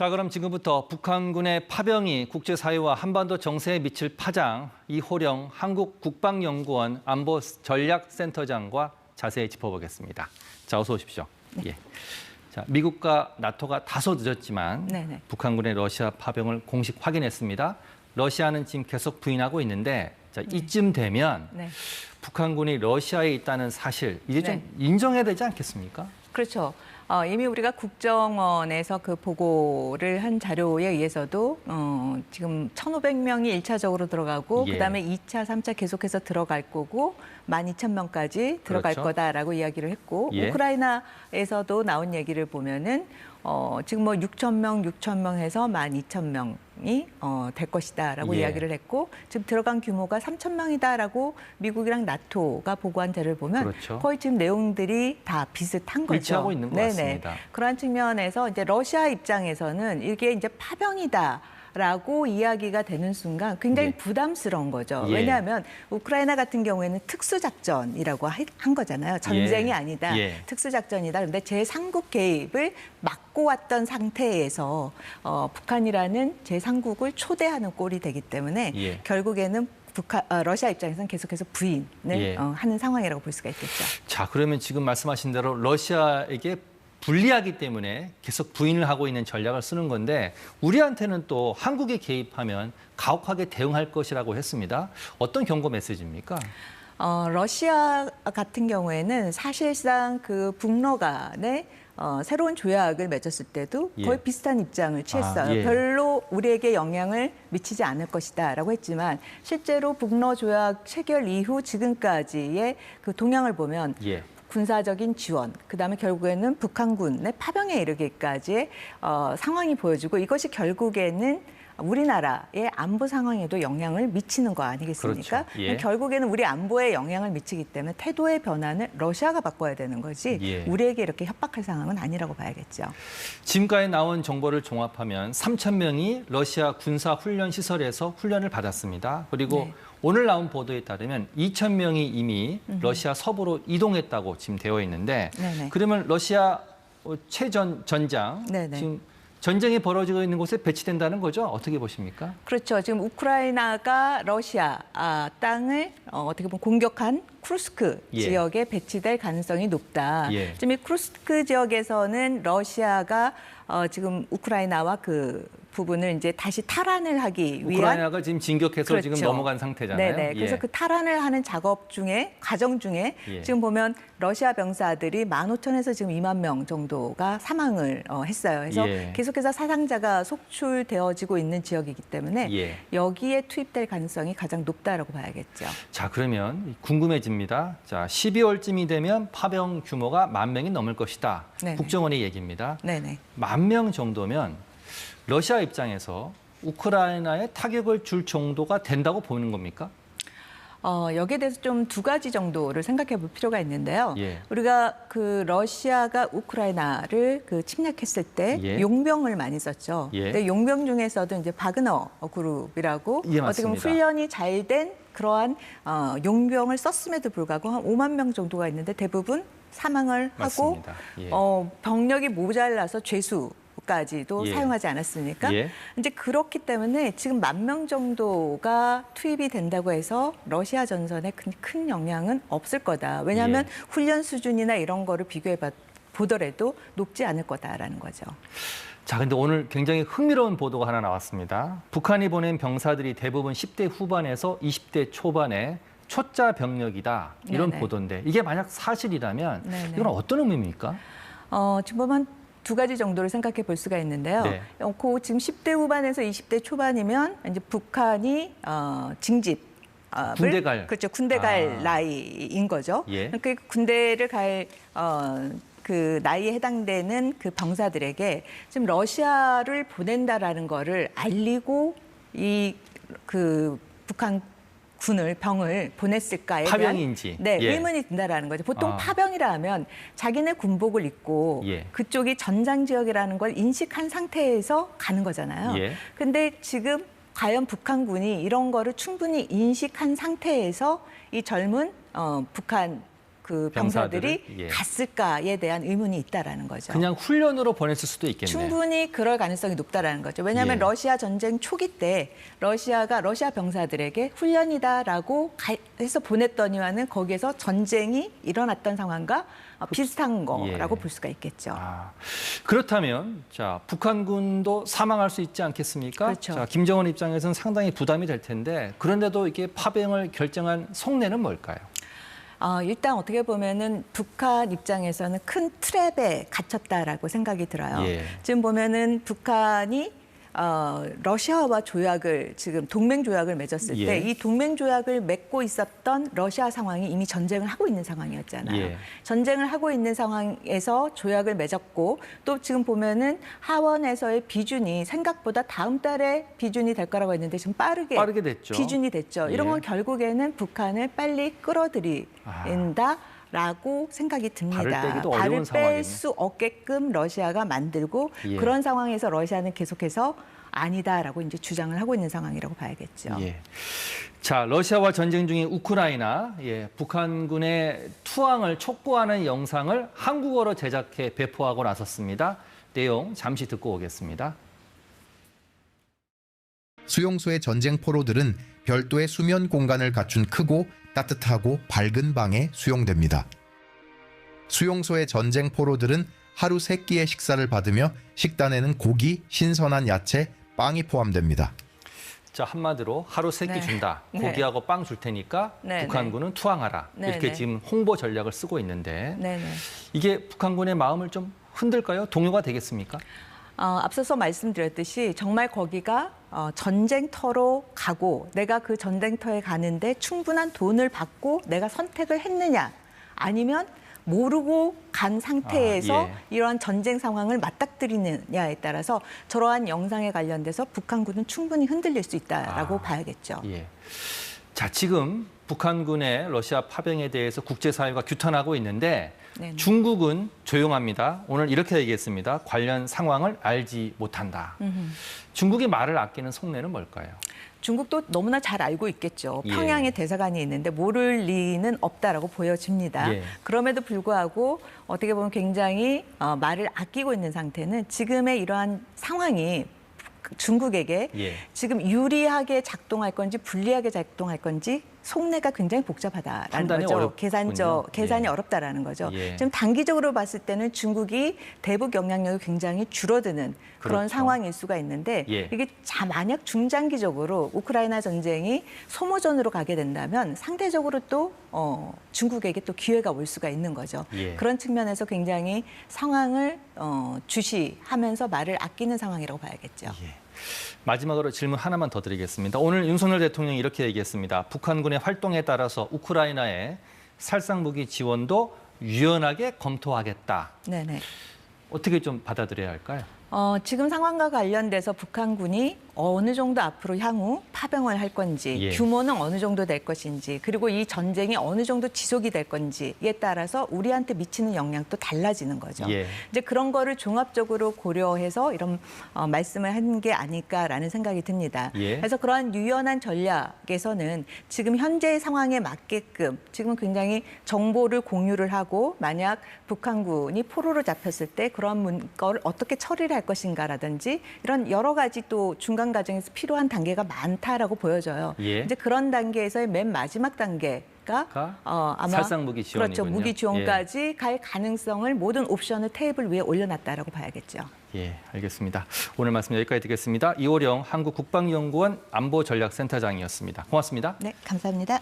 자, 그럼 지금부터 북한군의 파병이 국제사회와 한반도 정세에 미칠 파장, 이호령 한국국방연구원 안보전략센터장과 자세히 짚어보겠습니다. 자, 어서 오십시오. 네. 예. 자, 미국과 나토가 다소 늦었지만 북한군의 러시아 파병을 공식 확인했습니다. 러시아는 지금 계속 부인하고 있는데 자, 이쯤 되면 북한군이 러시아에 있다는 사실 이제 좀 인정해야 되지 않겠습니까? 그렇죠. 이미 우리가 국정원에서 그 보고를 한 자료에 의해서도 지금 1,500명이 1차적으로 들어가고 그다음에 2차, 3차 계속해서 들어갈 거고 12,000명까지 들어갈 거다라고 이야기를 했고 우크라이나에서도 나온 얘기를 보면은 지금 뭐 6,000명 해서 12,000명이 될 것이다라고 이야기를 했고 지금 들어간 규모가 3,000명이다라고 미국이랑 나토가 보고한 자료를 보면 거의 지금 내용들이 다 비슷한 거죠. 일치하고 있는 것 같습니다. 그러한 측면에서 이제 러시아 입장에서는 이게 이제 파병이다. 라고 이야기가 되는 순간 굉장히 부담스러운 거죠. 왜냐하면 우크라이나 같은 경우에는 특수작전이라고 한 거잖아요. 전쟁이 아니다. 특수작전이다. 그런데 제3국 개입을 막고 왔던 상태에서 북한이라는 제3국을 초대하는 꼴이 되기 때문에 결국에는 러시아 입장에서는 계속해서 부인을 하는 상황이라고 볼 수가 있겠죠. 자, 그러면 지금 말씀하신 대로 러시아에게 불리하기 때문에 계속 부인을 하고 있는 전략을 쓰는 건데 우리한테는 또 한국에 개입하면 가혹하게 대응할 것이라고 했습니다. 어떤 경고 메시지입니까? 러시아 같은 경우에는 사실상 그 북러 간에 새로운 조약을 맺었을 때도 거의 비슷한 입장을 취했어요. 별로 우리에게 영향을 미치지 않을 것이다라고 했지만 실제로 북러 조약 체결 이후 지금까지의 그 동향을 보면 군사적인 지원, 그다음에 결국에는 북한군의 파병에 이르기까지의 상황이 보여지고 이것이 결국에는 우리나라의 안보 상황에도 영향을 미치는 거 아니겠습니까? 결국에는 우리 안보에 영향을 미치기 때문에 태도의 변화는 러시아가 바꿔야 되는 거지 우리에게 이렇게 협박할 상황은 아니라고 봐야겠죠. 지금까지 나온 정보를 종합하면 3,000명이 러시아 군사훈련시설에서 훈련을 받았습니다. 그리고 오늘 나온 보도에 따르면 2,000명이 이미 러시아 서부로 이동했다고 지금 되어 있는데 그러면 러시아 전장 지금 전쟁이 벌어지고 있는 곳에 배치된다는 거죠? 어떻게 보십니까? 그렇죠. 지금 우크라이나가 러시아 땅을 어떻게 보면 공격한 쿠르스크 지역에 배치될 가능성이 높다. 지금 이 쿠르스크 지역에서는 러시아가 지금 우크라이나와 그 부분을 이제 다시 탈환을 하기 위한 우크라이나가 지금 진격해서 지금 넘어간 상태잖아요. 그래서 그 탈환을 하는 작업 중에 과정 중에 지금 보면 러시아 병사들이 15,000에서 지금 2만 명 정도가 사망을 했어요. 그래서 계속해서 사상자가 속출되어지고 있는 지역이기 때문에 여기에 투입될 가능성이 가장 높다라고 봐야겠죠. 자, 그러면 궁금해집니다. 자, 12월쯤이 되면 파병 규모가 10,000명이 넘을 것이다. 국정원의 얘기입니다. 10,000명 정도면 러시아 입장에서 우크라이나에 타격을 줄 정도가 된다고 보는 겁니까? 여기에 대해서 좀 두 가지 정도를 생각해 볼 필요가 있는데요. 우리가 그 러시아가 우크라이나를 그 침략했을 때 용병을 많이 썼죠. 근데 용병 중에서도 이제 바그너 그룹이라고 어떻게 보면 훈련이 잘 된 그러한 용병을 썼음에도 불구하고 한 5만 명 정도가 있는데 대부분 사망을 하고 병력이 모자라서 죄수까지도 사용하지 않았습니까? 이제 그렇기 때문에 지금 10,000명 정도가 투입이 된다고 해서 러시아 전선에 큰 영향은 없을 거다. 왜냐하면 훈련 수준이나 이런 거를 비교해 보더라도 높지 않을 거다라는 거죠. 자, 근데 오늘 굉장히 흥미로운 보도가 하나 나왔습니다. 북한이 보낸 병사들이 대부분 10대 후반에서 20대 초반의 초짜 병력이다. 이런 보도인데 이게 만약 사실이라면 이건 어떤 의미입니까? 지금 보면 두 가지 정도를 생각해 볼 수가 있는데요. 그 지금 10대 후반에서 20대 초반이면 이제 북한이 징집 군대 갈 그렇죠. 군대 갈 나이인 거죠. 그 군대를 갈 그 나이에 해당되는 그 병사들에게 지금 러시아를 보낸다라는 거를 알리고 이 그 북한 병을 보냈을까에 대한 의문이 든다라는 거죠. 보통 파병이라 하면 자기네 군복을 입고 그쪽이 전장 지역이라는 걸 인식한 상태에서 가는 거잖아요. 근데 지금 과연 북한군이 이런 거를 충분히 인식한 상태에서 이 젊은 북한 그 병사들이 갔을까에 대한 의문이 있다라는 거죠. 그냥 훈련으로 보냈을 수도 있겠네요. 충분히 그럴 가능성이 높다라는 거죠. 왜냐하면 러시아 전쟁 초기 때 러시아 병사들에게 훈련이다라고 해서 보냈더니와는 거기에서 전쟁이 일어났던 상황과 비슷한 거라고 볼 수가 있겠죠. 그렇다면 자, 북한군도 사망할 수 있지 않겠습니까? 그렇죠. 자, 김정은 입장에서는 상당히 부담이 될 텐데 그런데도 이게 파병을 결정한 속내는 뭘까요? 일단 어떻게 보면은 북한 입장에서는 큰 트랩에 갇혔다라고 생각이 들어요. 지금 보면은 북한이 러시아와 조약을 지금 동맹 조약을 맺었을 때 이 동맹 조약을 맺고 있었던 러시아 상황이 이미 전쟁을 하고 있는 상황이었잖아요. 전쟁을 하고 있는 상황에서 조약을 맺었고 또 지금 보면은 하원에서의 비준이 생각보다 다음 달에 비준이 될 거라고 했는데 지금 빠르게 됐죠. 비준이 됐죠. 이런 건 결국에는 북한을 빨리 끌어들인다. 라고 생각이 듭니다. 발을 뺄 수 없게끔 러시아가 만들고 그런 상황에서 러시아는 계속해서 아니다라고 이제 주장을 하고 있는 상황이라고 봐야겠죠. 자, 러시아와 전쟁 중인 우크라이나, 북한군의 투항을 촉구하는 영상을 한국어로 제작해 배포하고 나섰습니다. 내용 잠시 듣고 오겠습니다. 수용소의 전쟁 포로들은 별도의 수면 공간을 갖춘 크고 따뜻하고 밝은 방에 수용됩니다. 수용소의 전쟁 포로들은 하루 3끼의 식사를 받으며 식단에는 고기, 신선한 야채, 빵이 포함됩니다. 자, 한마디로 하루 3끼 준다. 고기하고 빵 줄 테니까 북한군은 투항하라. 이렇게 지금 홍보 전략을 쓰고 있는데 이게 북한군의 마음을 좀 흔들까요? 동요가 되겠습니까? 앞서서 말씀드렸듯이 정말 거기가 전쟁터로 가고 내가 그 전쟁터에 가는데 충분한 돈을 받고 내가 선택을 했느냐 아니면 모르고 간 상태에서 이러한 전쟁 상황을 맞닥뜨리느냐에 따라서 저러한 영상에 관련돼서 북한군은 충분히 흔들릴 수 있다라고 봐야겠죠. 자, 지금 북한군의 러시아 파병에 대해서 국제사회가 규탄하고 있는데 중국은 조용합니다. 오늘 이렇게 얘기했습니다. 관련 상황을 알지 못한다. 중국이 말을 아끼는 속내는 뭘까요? 중국도 너무나 잘 알고 있겠죠. 평양에 대사관이 있는데 모를 리는 없다라고 보여집니다. 그럼에도 불구하고 어떻게 보면 굉장히 말을 아끼고 있는 상태는 지금의 이러한 상황이 중국에게 지금 유리하게 작동할 건지 불리하게 작동할 건지 속내가 굉장히 복잡하다라는 거죠. 계산이 어렵다라는 거죠. 지금 단기적으로 봤을 때는 중국이 대북 영향력이 굉장히 줄어드는 그런 상황일 수가 있는데 이게 만약 중장기적으로 우크라이나 전쟁이 소모전으로 가게 된다면 상대적으로 또 중국에게 또 기회가 올 수가 있는 거죠. 그런 측면에서 굉장히 상황을 주시하면서 말을 아끼는 상황이라고 봐야겠죠. 마지막으로 질문 하나만 더 드리겠습니다. 오늘 윤석열 대통령이 이렇게 얘기했습니다. 북한군의 활동에 따라서 우크라이나의 살상무기 지원도 유연하게 검토하겠다. 어떻게 좀 받아들여야 할까요? 지금 상황과 관련돼서 북한군이 어느 정도 앞으로 향후 파병을 할 건지 규모는 어느 정도 될 것인지 그리고 이 전쟁이 어느 정도 지속이 될 건지에 따라서 우리한테 미치는 영향도 달라지는 거죠. 이제 그런 거를 종합적으로 고려해서 이런 말씀을 한 게 아닐까라는 생각이 듭니다. 그래서 그러한 유연한 전략에서는 지금 현재의 상황에 맞게끔 지금 굉장히 정보를 공유를 하고 만약 북한군이 포로로 잡혔을 때 그런 걸 어떻게 처리를 할 것인가라든지 이런 여러 가지 또 중간 과정에서 필요한 단계가 많다라고 보여져요. 이제 그런 단계에서의 맨 마지막 단계가 아마 살상무기 지원이군요. 그렇죠. 무기 지원까지 갈 가능성을 모든 옵션을 테이블 위에 올려놨다라고 봐야겠죠. 알겠습니다. 오늘 말씀 여기까지 듣겠습니다. 이호령 한국국방연구원 안보전략센터장이었습니다. 고맙습니다. 네, 감사합니다.